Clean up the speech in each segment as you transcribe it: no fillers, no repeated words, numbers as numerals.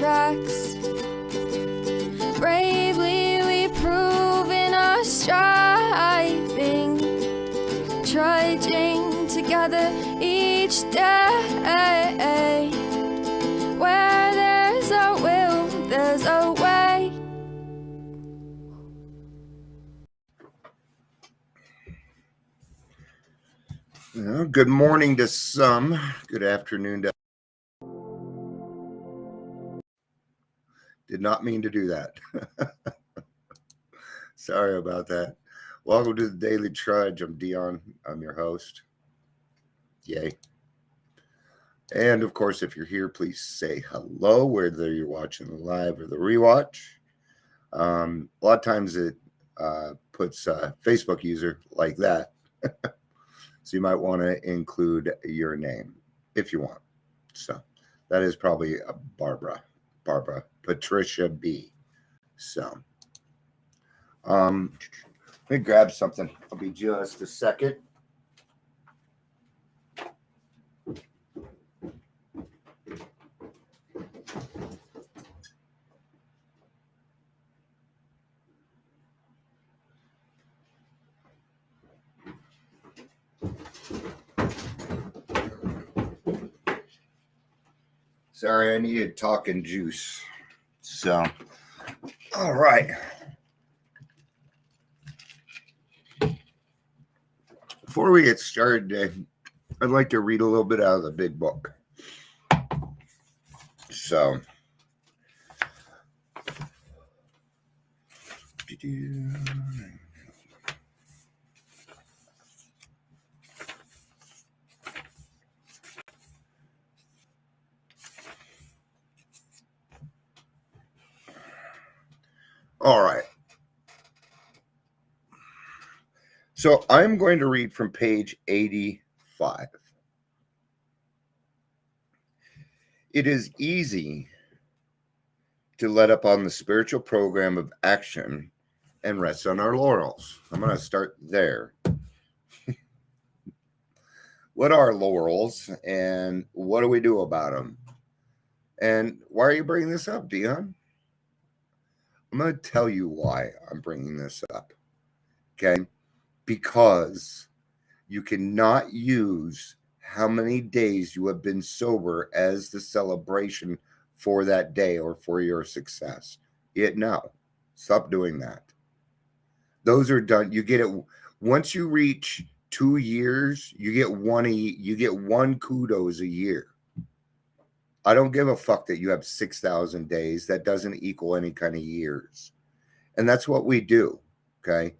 tracks. Bravely we prove in our striving, trudging together each day. Where there's a will, there's a way. Well, good morning to some. Good afternoon to. Did not mean to do that. Sorry about that. Welcome to the Daily Trudge. I'm Dion. I'm your host. Yay. And of course, if you're here, please say hello, whether you're watching the live or the rewatch. A lot of times it puts a Facebook user like that. So you might want to include your name if you want. So that is probably Barbara Patricia B. So let me grab something. I'll be just a second. Sorry, I needed talking juice. So, all right. Before we get started today, I'd like to read a little bit out of the big book. So, all right. So I'm going to read from page 85. It is easy to let up on the spiritual program of action and rest on our laurels. I'm going to start there. What are laurels and what do we do about them? And why are you bringing this up, Dion? I'm going to tell you why I'm bringing this up. Okay? Because you cannot use how many days you have been sober as the celebration for that day or for your success. No, stop doing that. Those are done. You get it once you reach 2 years. You get one kudos a year. I don't give a fuck that you have 6,000 days. That doesn't equal any kind of years, and that's what we do. Okay.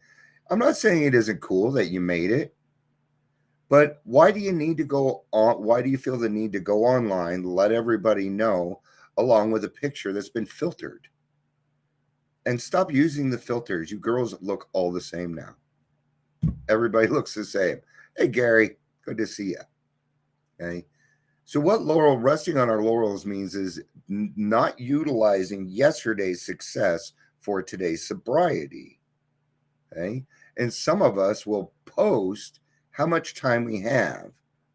I'm not saying it isn't cool that you made it, but why do you need to go on? Why do you feel the need to go online, let everybody know, along with a picture that's been filtered? And stop using the filters. You girls look all the same now. Everybody looks the same. Hey, Gary, good to see you. Okay. So what resting on our laurels means is not utilizing yesterday's success for today's sobriety. Okay. And some of us will post how much time we have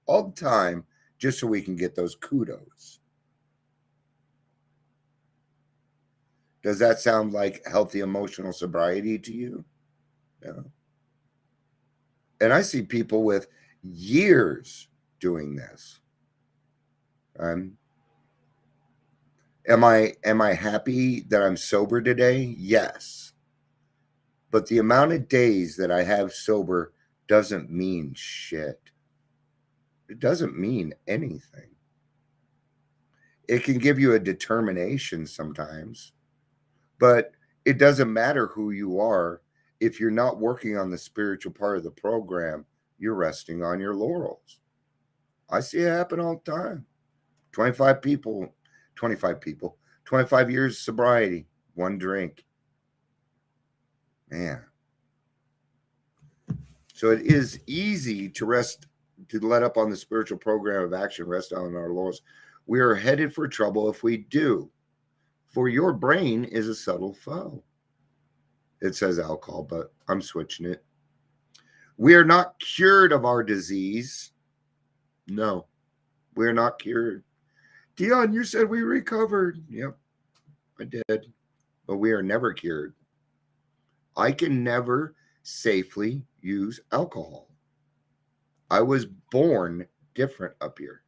all the time just so we can get those kudos. Does that sound like healthy emotional sobriety to you? No. And I see people with years doing this. Am I happy that I'm sober today? Yes. But the amount of days that I have sober doesn't mean shit. It doesn't mean anything. It can give you a determination sometimes, but it doesn't matter who you are. If you're not working on the spiritual part of the program, you're resting on your laurels. I see it happen all the time. 25 years sobriety, one drink. Man. So it is easy to let up on the spiritual program of action, rest on our laurels. We are headed for trouble if we do. For your brain is a subtle foe. It says alcohol, but I'm switching it. We are not cured of our disease. No, we're not cured. Dion, you said we recovered. Yep, I did. But we are never cured. I can never safely use alcohol. I was born different up here.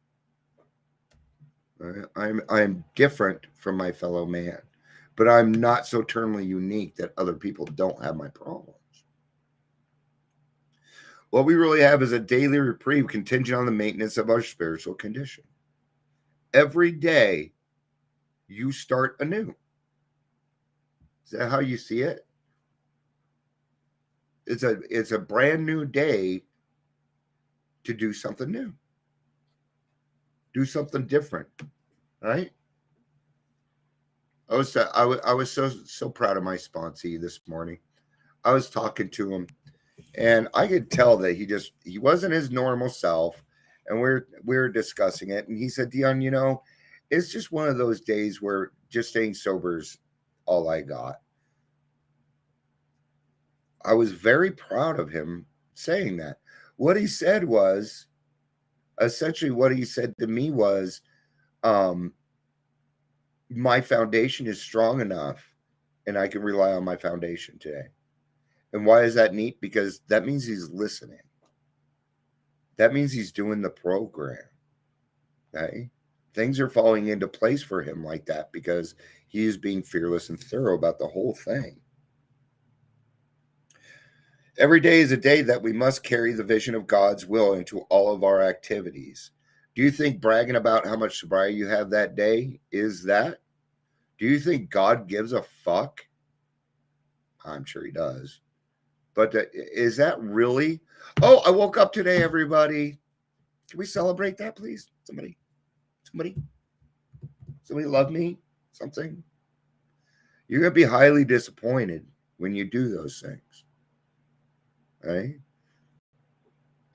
I'm different from my fellow man, but I'm not so terminally unique that other people don't have my problems. What we really have is a daily reprieve contingent on the maintenance of our spiritual condition. Every day, you start anew. Is that how you see it? It's a brand new day to do something new, do something different, right? I was so proud of my sponsee this morning. I was talking to him, and I could tell that he wasn't his normal self, and we're discussing it, and he said, Dion, it's just one of those days where just staying sober is all I got. I was very proud of him saying that. What he said was, essentially what he said to me was, my foundation is strong enough and I can rely on my foundation today. And why is that neat? Because that means he's listening. That means he's doing the program. Okay? Things are falling into place for him like that because he is being fearless and thorough about the whole thing. Every day is a day that we must carry the vision of God's will into all of our activities. Do you think bragging about how much sobriety you have that day is that? Do you think God gives a fuck? I'm sure he does. But is that really? Oh, I woke up today, everybody. Can we celebrate that, please? Somebody love me? Something? You're going to be highly disappointed when you do those things. Right?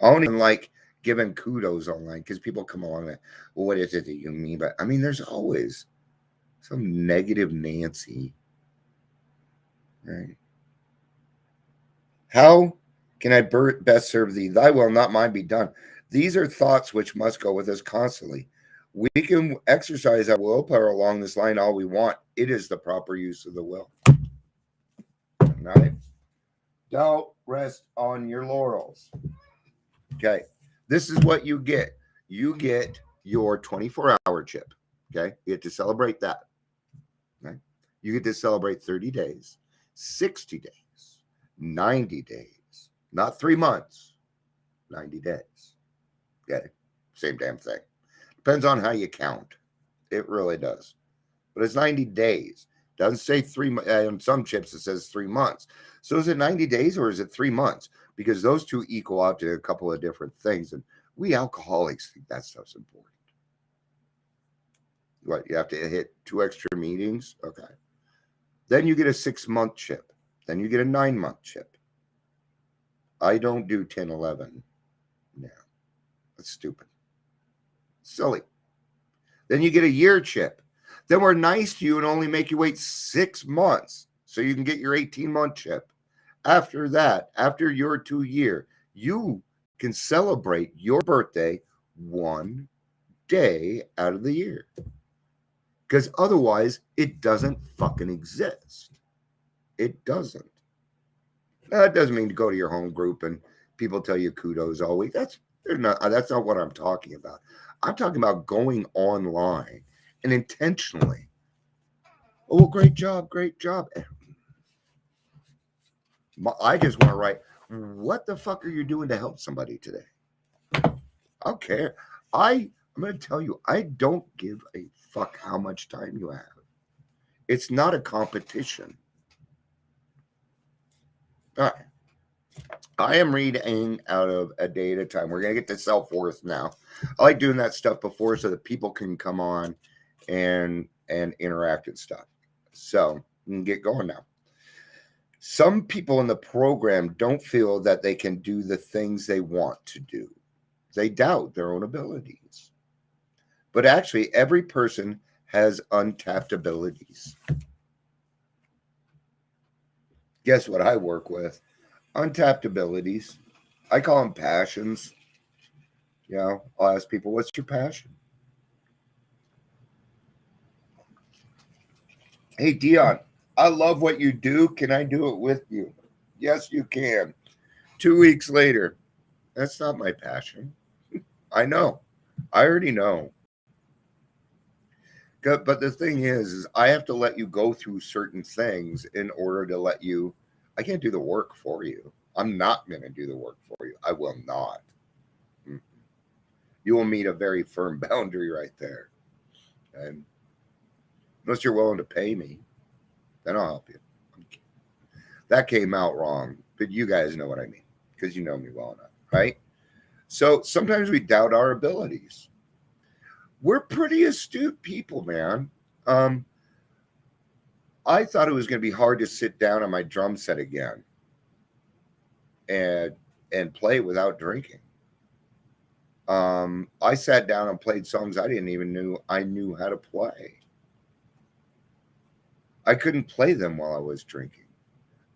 I don't even like giving kudos online because people come along and, well, what is it that you mean? But I mean, there's always some negative Nancy. Right? How can I best serve thee? Thy will, not mine, be done. These are thoughts which must go with us constantly. We can exercise our willpower along this line all we want. It is the proper use of the will. Right? Don't rest on your laurels. Okay. This is what you get. You get your 24-hour chip. Okay. You get to celebrate that. Okay. You get to celebrate 30 days, 60 days, 90 days, not 3 months, 90 days. Okay. Same damn thing. Depends on how you count. It really does. But it's 90 days. Doesn't say 3 months. On some chips, it says 3 months. So is it 90 days or is it 3 months? Because those two equal out to a couple of different things. And we alcoholics think that stuff's important. What, you have to hit 2 extra meetings? Okay. Then you get a 6-month chip. Then you get a 9-month chip. I don't do 10, 11. No. That's stupid. Silly. Then you get a year chip. Then we're nice to you and only make you wait 6 months so you can get your 18-month chip. After that, after your 2-year, you can celebrate your birthday 1 day out of the year. Because otherwise, it doesn't fucking exist. It doesn't. Now, that doesn't mean to go to your home group and people tell you kudos all week. That's not what I'm talking about. I'm talking about going online and intentionally. Oh, great job, great job. I just want to write, what the fuck are you doing to help somebody today? I don't care. I'm going to tell you, I don't give a fuck how much time you have. It's not a competition. All right. I am reading out of A Day at a Time. We're going to get to self-worth now. I like doing that stuff before so that people can come on and interact and stuff. So we can get going now. Some people in the program don't feel that they can do the things they want to do. They doubt their own abilities. But actually, every person has untapped abilities. Guess what I work with? Untapped abilities. I call them passions. I'll ask people, what's your passion? Hey, Dion, I love what you do. Can I do it with you? Yes, you can. 2 weeks later, that's not my passion. I know. I already know. But the thing is I have to let you go through certain things in order to let you. I can't do the work for you. I'm not going to do the work for you. I will not. Mm. You will meet a very firm boundary right there. And unless you're willing to pay me, then I'll help you. That came out wrong, but you guys know what I mean because you know me well enough, right? So sometimes we doubt our abilities. We're pretty astute people, man. Um, I thought it was going to be hard to sit down on my drum set again and play without drinking. I sat down and played songs I didn't even knew how to play. I couldn't play them while I was drinking.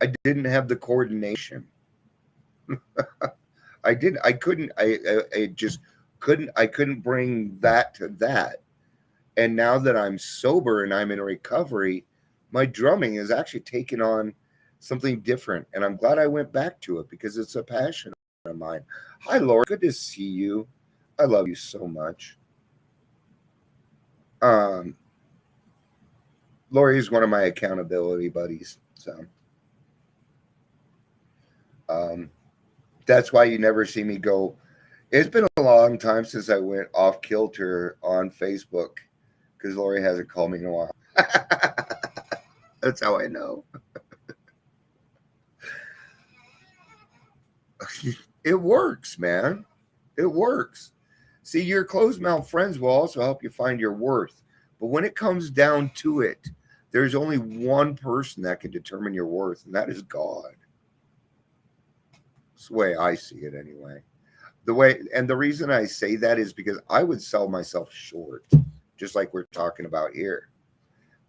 I didn't have the coordination. I didn't. I couldn't. I just couldn't. I couldn't bring that to that. And now that I'm sober and I'm in recovery, my drumming is actually taken on something different. And I'm glad I went back to it because it's a passion of mine. Hi, Laura. Good to see you. I love you so much. Um, Lori is one of my accountability buddies. So um, that's why you never see me go. It's been a long time since I went off kilter on Facebook because Lori hasn't called me in a while. That's how I know. It works, man. It works. See, your closed mouth friends will also help you find your worth. But when it comes down to it, there's only one person that can determine your worth, and that is God. That's the way I see it, anyway. And the reason I say that is because I would sell myself short, just like we're talking about here.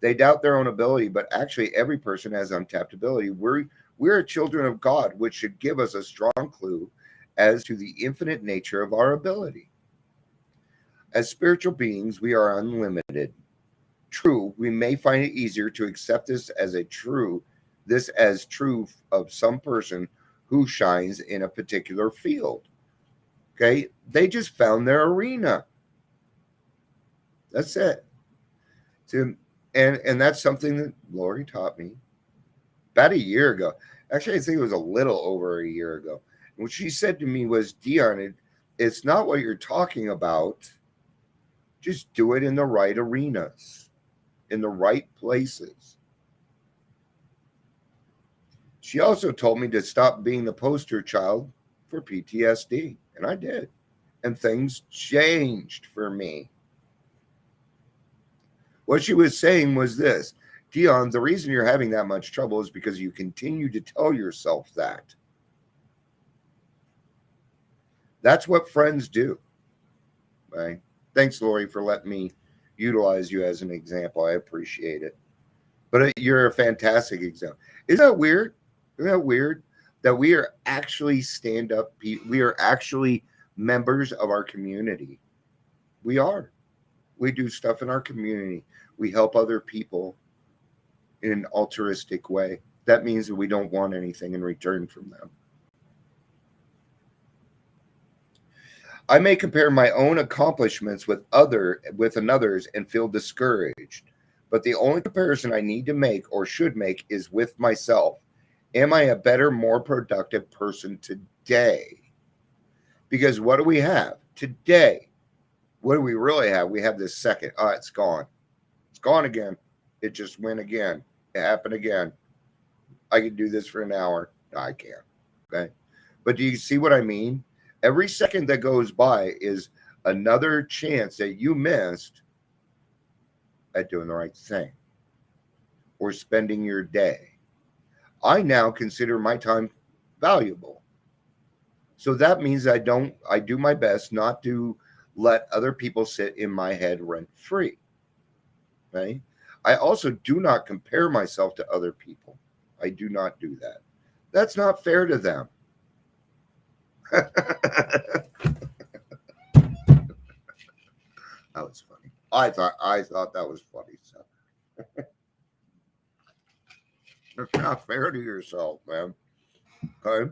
They doubt their own ability, but actually, every person has untapped ability. We're children of God, which should give us a strong clue as to the infinite nature of our ability. As spiritual beings, we are unlimited. True, we may find it easier to accept this as true of some person who shines in a particular field. Okay, they just found their arena. That's it. To, and that's something that Lori taught me about a year ago. Actually, I think it was a little over a year ago. And what she said to me was, Dion, it's not what you're talking about. Just do it in the right arenas, in the right places. She also told me to stop being the poster child for PTSD, and I did. And things changed for me. What she was saying was this, Dion, the reason you're having that much trouble is because you continue to tell yourself that. That's what friends do. Right? Thanks, Lori, for letting me utilize you as an example. I appreciate it. But you're a fantastic example. Isn't that weird? Isn't that weird that we are actually stand up? We are actually members of our community. We are. We do stuff in our community. We help other people in an altruistic way. That means that we don't want anything in return from them. I may compare my own accomplishments with another's and feel discouraged. But the only comparison I need to make or should make is with myself. Am I a better, more productive person today? Because what do we have today? What do we really have? We have this second. Oh, it's gone. It's gone again. It just went again. It happened again. I can do this for an hour. No, I can't. Okay. But do you see what I mean? Every second that goes by is another chance that you missed at doing the right thing or spending your day. I now consider my time valuable. So that means I do my best not to let other people sit in my head rent free. Right? I also do not compare myself to other people. I do not do that. That's not fair to them. That was funny. I thought that was funny. So It's not fair to yourself, man. Okay.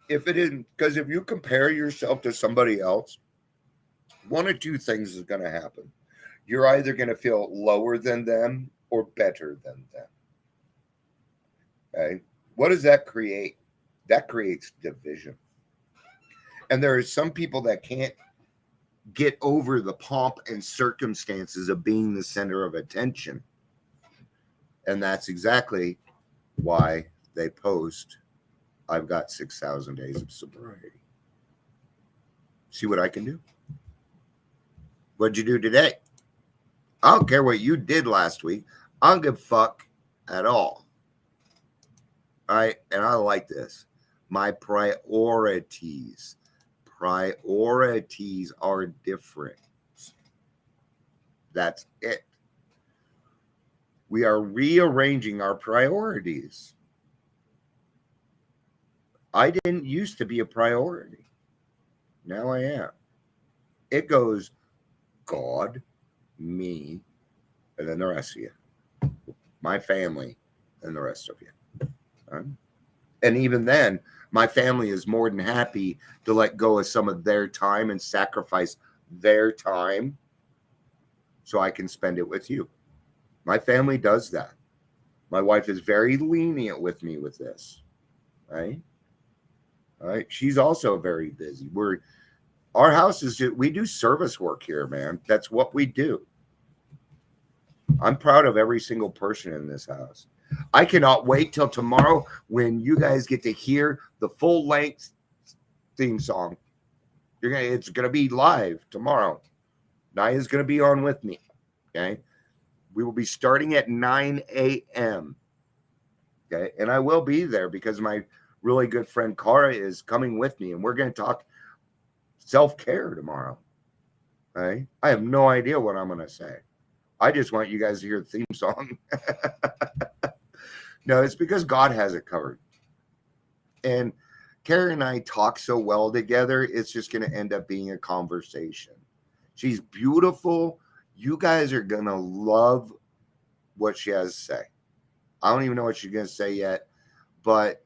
If it isn't, because if you compare yourself to somebody else, one or two things is going to happen. You're either going to feel lower than them or better than them. Okay. What does that create? That creates division. And there are some people that can't get over the pomp and circumstances of being the center of attention. And that's exactly why they post, I've got 6,000 days of sobriety. See what I can do? What'd you do today? I don't care what you did last week. I don't give a fuck at all. All right. And I like this. My priorities. Priorities are different. That's it. We are rearranging our priorities. I didn't used to be a priority. Now I am. It goes God, me, and then the rest of you. My family, and the rest of you. Right? And even then, my family is more than happy to let go of some of their time and sacrifice their time so I can spend it with you. My family does that. My wife is very lenient with me with this, right? All right. She's also very busy. Our house is just, we do service work here, man. That's what we do. I'm proud of every single person in this house. I cannot wait till tomorrow when you guys get to hear the full length theme song. It's gonna be live tomorrow. Naya's gonna be on with me. Okay. We will be starting at 9 a.m. Okay. And I will be there because my really good friend Cara is coming with me, and we're gonna talk self-care tomorrow. Okay. I have no idea what I'm gonna say. I just want you guys to hear the theme song. No, it's because God has it covered. And Carrie and I talk so well together, it's just going to end up being a conversation. She's beautiful. You guys are going to love what she has to say. I don't even know what she's going to say yet, but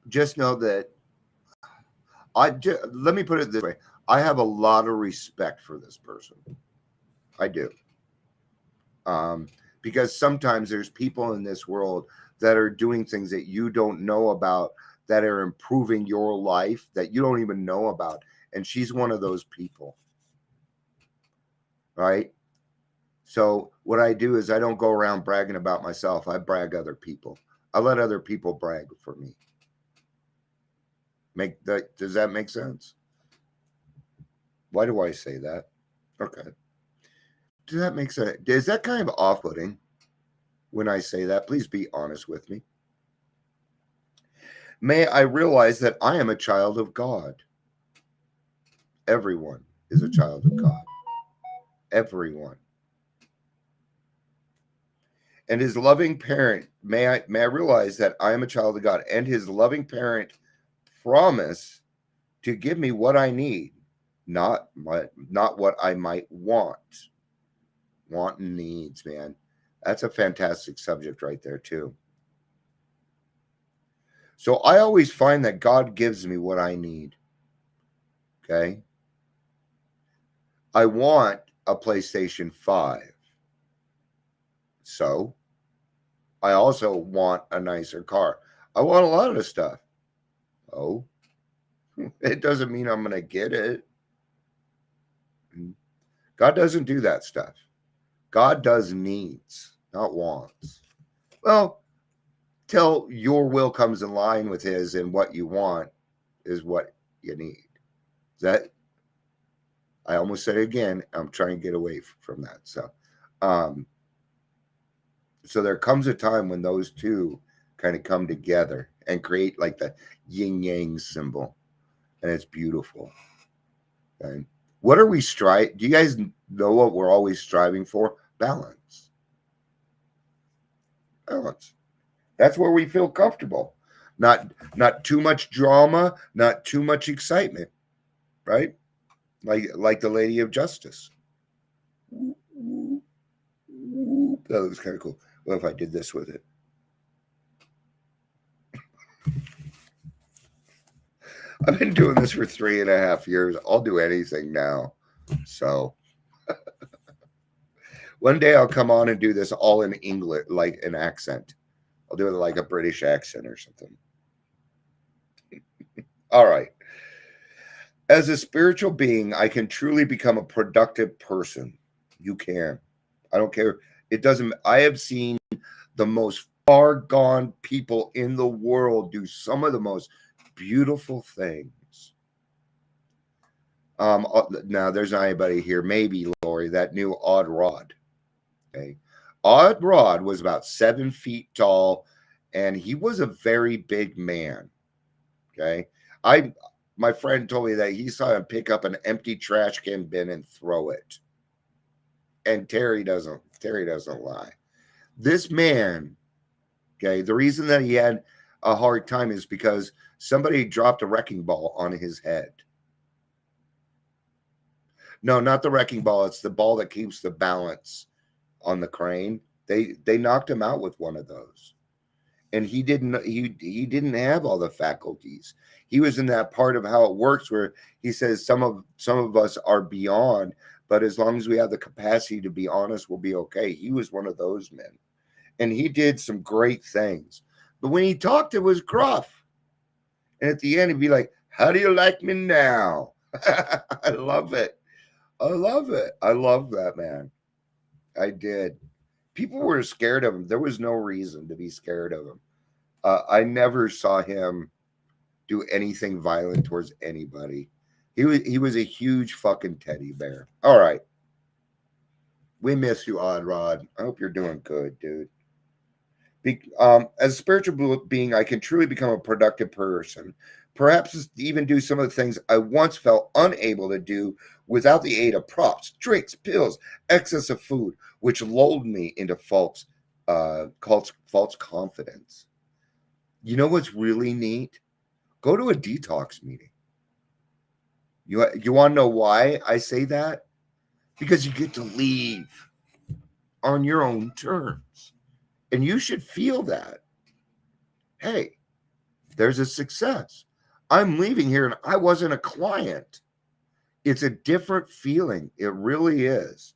just know that let me put it this way. I have a lot of respect for this person. I do. Because sometimes there's people in this world that are doing things that you don't know about, that are improving your life that you don't even know about. And she's one of those people. Right? So what I do is I don't go around bragging about myself. I brag other people. I let other people brag for me. Does that make sense? Why do I say that? Okay. Does that make sense? Is that kind of off-putting when I say that? Please be honest with me. May I realize that I am a child of God. Everyone is a child of God. Everyone. And his loving parent, may I realize that I am a child of God, and his loving parent promise to give me what I need, not what I might want. Want and needs, man. That's a fantastic subject right there too. So I always find that God gives me what I need. Okay. I want a PlayStation 5. So I also want a nicer car. I want a lot of stuff. Oh, it doesn't mean I'm going to get it. God doesn't do that stuff. God does needs, not wants. Well, till your will comes in line with his, and what you want is what you need. I almost said it again. I'm trying to get away from that. So there comes a time when those two kind of come together and create like the yin yang symbol, and it's beautiful. Okay. What are we striving? Do you guys know what we're always striving for? Balance. Balance. That's where we feel comfortable. Not too much drama, not too much excitement, right? Like the Lady of Justice. That looks kind of cool. What if I did this with it? I've been doing this for 3.5 years. I'll do anything now. So one day I'll come on and do this all in English, like an accent. I'll do it like a British accent or something. All right. As a spiritual being, I can truly become a productive person. You can. I don't care. It doesn't. I have seen the most far gone people in the world do some of the most beautiful things. Now there's not anybody here. Maybe Lori that knew Odd Rod. Okay, Odd Rod was about 7 feet tall, and he was a very big man. Okay, I my friend told me that he saw him pick up an empty trash can bin and throw it. And Terry doesn't lie. This man, okay, the reason that he had a hard time is because somebody dropped a wrecking ball on his head. No, not the wrecking ball. It's the ball that keeps the balance on the crane. They knocked him out with one of those. And he didn't have all the faculties. He was in that part of how it works where he says some of us are beyond, but as long as we have the capacity to be honest, we'll be okay. He was one of those men. And he did some great things. But when he talked, it was gruff. And at the end, he'd be like, "How do you like me now?" I love it. I love it. I love that man. I did. People were scared of him. There was no reason to be scared of him. I never saw him do anything violent towards anybody. He was a huge fucking teddy bear. All right. We miss you, Odd Rod. I hope you're doing good, dude. As a spiritual being, I can truly become a productive person. Perhaps even do some of the things I once felt unable to do without the aid of props, drinks, pills, excess of food, which lulled me into false confidence. You know what's really neat? Go to a detox meeting. You want to know why I say that? Because you get to leave on your own terms. And you should feel that. Hey, there's a success. I'm leaving here and I wasn't a client. It's a different feeling. It really is.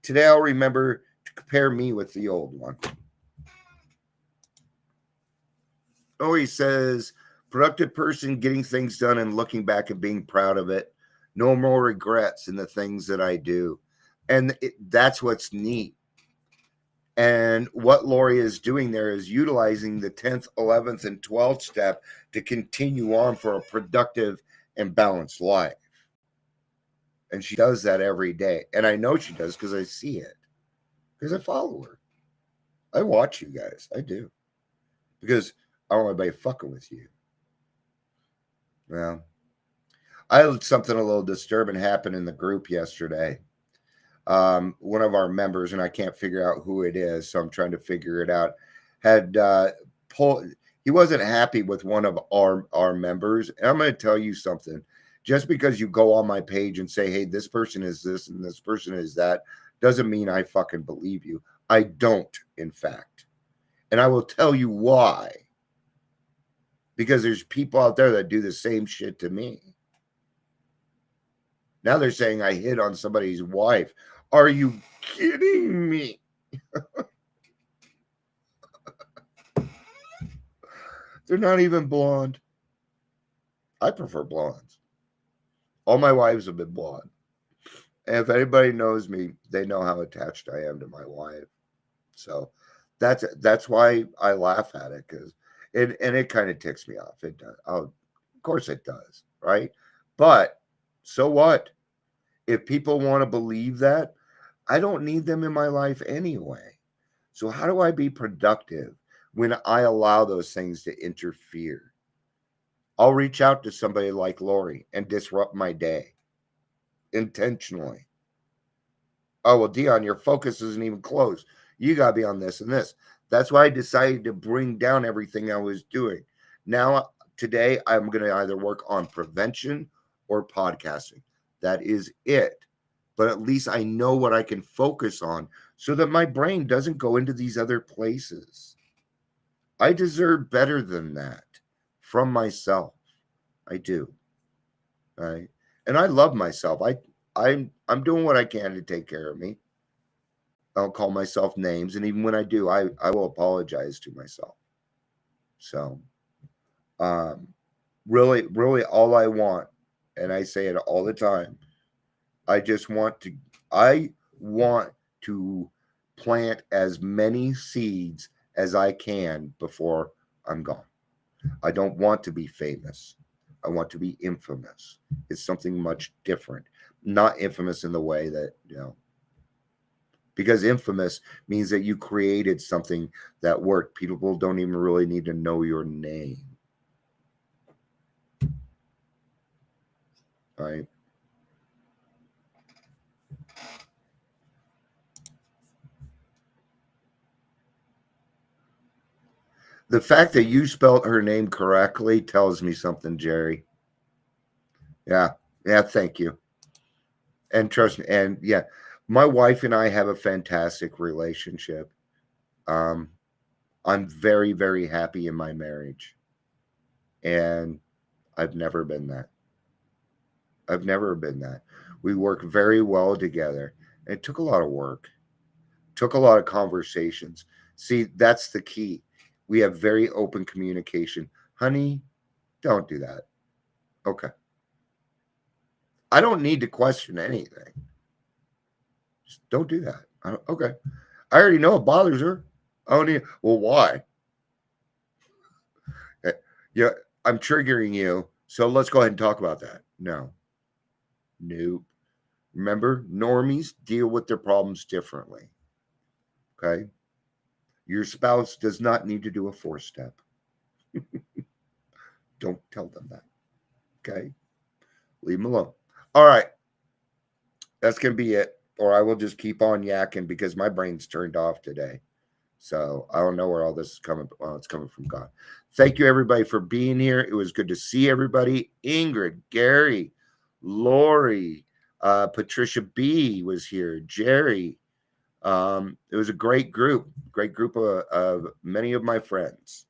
Today I'll remember to compare me with the old one. Oh, he says, productive person getting things done and looking back and being proud of it. No more regrets in the things that I do. And that's what's neat. And what Lori is doing there is utilizing the 10th, 11th, and 12th step to continue on for a productive and balanced life. And she does that every day. And I know she does because I see it. Because I follow her. I watch you guys. I do. Because I don't want anybody fucking with you. Well, I had something a little disturbing happen in the group yesterday. One of our members, and I can't figure out who it is, so I'm trying to figure it out, had he wasn't happy with one of our members. And I'm going to tell you something. Just because you go on my page and say, hey, this person is this and this person is that, doesn't mean I fucking believe you. I don't, in fact. And I will tell you why. Because there's people out there that do the same shit to me. Now they're saying I hit on somebody's wife. Are you kidding me? They're not even blonde. I prefer blondes. All my wives have been blonde. And if anybody knows me, they know how attached I am to my wife. So that's why I laugh at it, because it kind of ticks me off. It does. Of course it does, right? But so what? If people want to believe that, I don't need them in my life anyway. So how do I be productive when I allow those things to interfere? I'll reach out to somebody like Lori and disrupt my day intentionally. Oh, well, Dion, your focus isn't even close. You got to be on this and this. That's why I decided to bring down everything I was doing. Now, today, I'm going to either work on prevention or podcasting. That is it. But at least I know what I can focus on so that my brain doesn't go into these other places. I deserve better than that from myself. I do. Right? And I love myself. I'm doing what I can to take care of me. I don't call myself names, and even when I do, I will apologize to myself. So, um, really, all I want, and I say it all the time, I just want to, I want to plant as many seeds as I can before I'm gone. I don't want to be famous. I want to be infamous. It's something much different. Not infamous in the way that, because infamous means that you created something that worked. People don't even really need to know your name. Right? The fact that you spelled her name correctly tells me something, Jerry. Yeah. Yeah, thank you. And trust me, and yeah, my wife and I have a fantastic relationship. Um, I'm very, very happy in my marriage. And I've never been that. I've never been that. We work very well together. It took a lot of work, took a lot of conversations. See, that's the key. We have very open communication. Honey, don't do that. Okay. I don't need to question anything. Just don't do that. Okay. I already know it bothers her. I don't need, well, why? Eh, Yeah, I'm triggering you. So let's go ahead and talk about that. No, nope. Remember, normies deal with their problems differently. Okay. Your spouse does not need to do a 4-step. Don't tell them that. Okay. Leave them alone. All right. That's going to be it. Or I will just keep on yakking because my brain's turned off today. So I don't know where all this is coming. Well, it's coming from God. Thank you, everybody, for being here. It was good to see everybody. Ingrid, Gary, Lori, Patricia B was here. Jerry. It was a great group of many of my friends.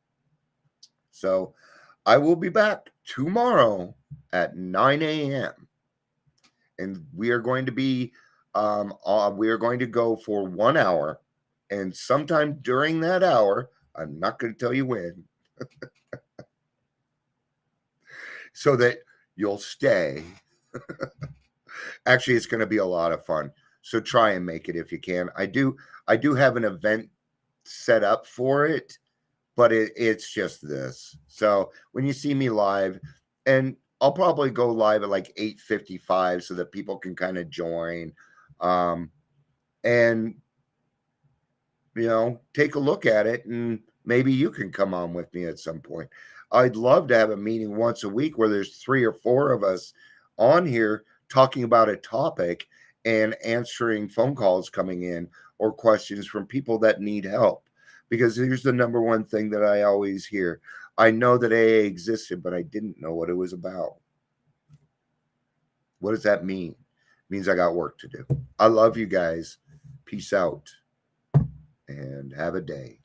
So I will be back tomorrow at 9 a.m. and we are going to be we are going to go for 1 hour, and sometime during that hour, I'm not going to tell you when, so that you'll stay. Actually, it's going to be a lot of fun. So try and make it if you can. I do have an event set up for it, but it's just this. So when you see me live, and I'll probably go live at like 8:55 so that people can kind of join. And take a look at it, and maybe you can come on with me at some point. I'd love to have a meeting once a week where there's 3 or 4 of us on here talking about a topic and answering phone calls coming in or questions from people that need help. Because here's the number one thing that I always hear. I know that AA existed, but I didn't know what it was about. What does that mean? It means I got work to do. I love you guys. Peace out and have a day.